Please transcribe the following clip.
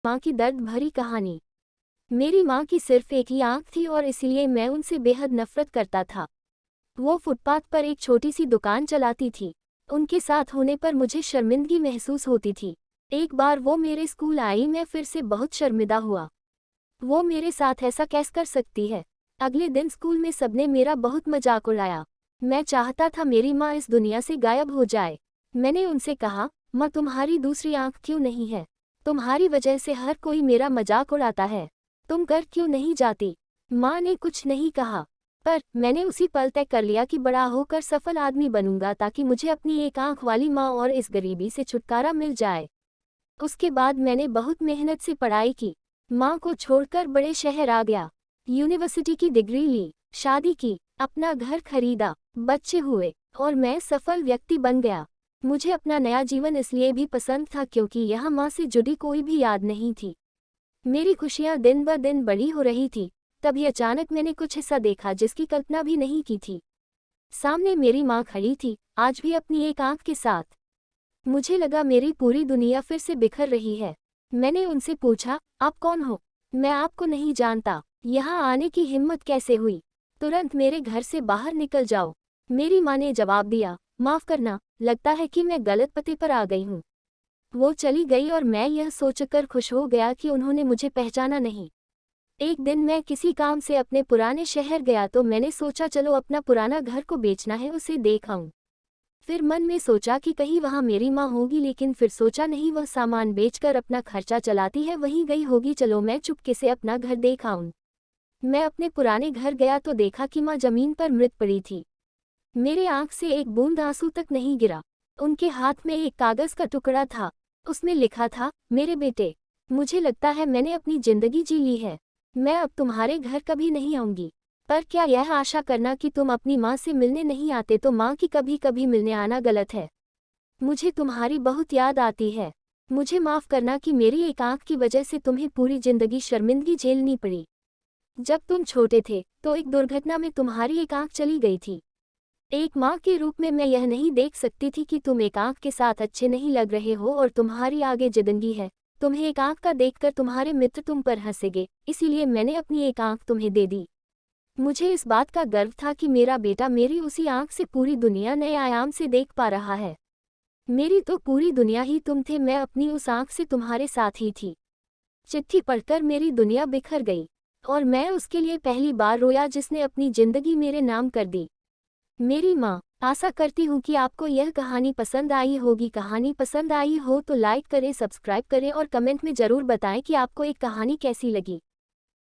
माँ की दर्द भरी कहानी। मेरी माँ की सिर्फ एक ही आंख थी और इसलिए मैं उनसे बेहद नफरत करता था। वो फुटपाथ पर एक छोटी सी दुकान चलाती थी। उनके साथ होने पर मुझे शर्मिंदगी महसूस होती थी। एक बार वो मेरे स्कूल आई, मैं फिर से बहुत शर्मिंदा हुआ। वो मेरे साथ ऐसा कैसे कर सकती है। अगले दिन स्कूल में सबने मेरा बहुत मजाक उड़ाया। मैं चाहता था मेरी माँ इस दुनिया से गायब हो जाए। मैंने उनसे कहा, माँ तुम्हारी दूसरी आंख क्यों नहीं है? तुम्हारी वजह से हर कोई मेरा मजाक उड़ाता है। तुम घर क्यों नहीं जाती? माँ ने कुछ नहीं कहा, पर मैंने उसी पल तय कर लिया कि बड़ा होकर सफल आदमी बनूंगा ताकि मुझे अपनी एक आंख वाली माँ और इस गरीबी से छुटकारा मिल जाए। उसके बाद मैंने बहुत मेहनत से पढ़ाई की, माँ को छोड़कर बड़े शहर आ गया, यूनिवर्सिटी की डिग्री ली, शादी की, अपना घर खरीदा, बच्चे हुए और मैं सफल व्यक्ति बन गया। मुझे अपना नया जीवन इसलिए भी पसंद था क्योंकि यहाँ माँ से जुड़ी कोई भी याद नहीं थी। मेरी खुशियाँ दिन ब दिन बड़ी हो रही थी। तभी अचानक मैंने कुछ ऐसा देखा जिसकी कल्पना भी नहीं की थी। सामने मेरी माँ खड़ी थी, आज भी अपनी एक आंख के साथ। मुझे लगा मेरी पूरी दुनिया फिर से बिखर रही है। मैंने उनसे पूछा, आप कौन हो? मैं आपको नहीं जानता। यहाँ आने की हिम्मत कैसे हुई? तुरंत मेरे घर से बाहर निकल जाओ। मेरी माँ ने जवाब दिया, माफ़ करना, लगता है कि मैं गलत पते पर आ गई हूँ। वो चली गई और मैं यह सोचकर खुश हो गया कि उन्होंने मुझे पहचाना नहीं। एक दिन मैं किसी काम से अपने पुराने शहर गया तो मैंने सोचा चलो अपना पुराना घर को बेचना है, उसे देख आऊं। फिर मन में सोचा कि कहीं वहाँ मेरी माँ होगी, लेकिन फिर सोचा नहीं, वह सामान बेचकर अपना खर्चा चलाती है, वहीं गई होगी, चलो मैं चुपके से अपना घर देख आऊं। मैं अपने पुराने घर गया तो देखा कि माँ जमीन पर मृत पड़ी थी। मेरे आंख से एक बूंद आंसू तक नहीं गिरा। उनके हाथ में एक कागज का टुकड़ा था। उसमें लिखा था, मेरे बेटे, मुझे लगता है मैंने अपनी जिंदगी जी ली है। मैं अब तुम्हारे घर कभी नहीं आऊंगी। पर क्या यह आशा करना कि तुम अपनी माँ से मिलने नहीं आते तो माँ की कभी कभी मिलने आना गलत है। मुझे तुम्हारी बहुत याद आती है। मुझे माफ़ करना कि मेरी एक आंख की वजह से तुम्हें पूरी जिंदगी शर्मिंदगी झेलनी पड़ी। जब तुम छोटे थे तो एक दुर्घटना में तुम्हारी एक आंख चली गई थी। एक माँ के रूप में मैं यह नहीं देख सकती थी कि तुम एक आंख के साथ अच्छे नहीं लग रहे हो और तुम्हारी आगे जिंदगी है। तुम्हें एक आंख का देखकर तुम्हारे मित्र तुम पर हंसेंगे, इसीलिए मैंने अपनी एक आंख तुम्हें दे दी। मुझे इस बात का गर्व था कि मेरा बेटा मेरी उसी आंख से पूरी दुनिया नए आयाम से देख पा रहा है। मेरी तो पूरी दुनिया ही तुम थे, मैं अपनी उस आंख से तुम्हारे साथ ही थी। चिट्ठी पढ़कर मेरी दुनिया बिखर गई और मैं उसके लिए पहली बार रोया जिसने अपनी जिंदगी मेरे नाम कर दी। मेरी माँ। आशा करती हूँ कि आपको यह कहानी पसंद आई होगी। कहानी पसंद आई हो तो लाइक करें, सब्सक्राइब करें और कमेंट में ज़रूर बताएं कि आपको एक कहानी कैसी लगी।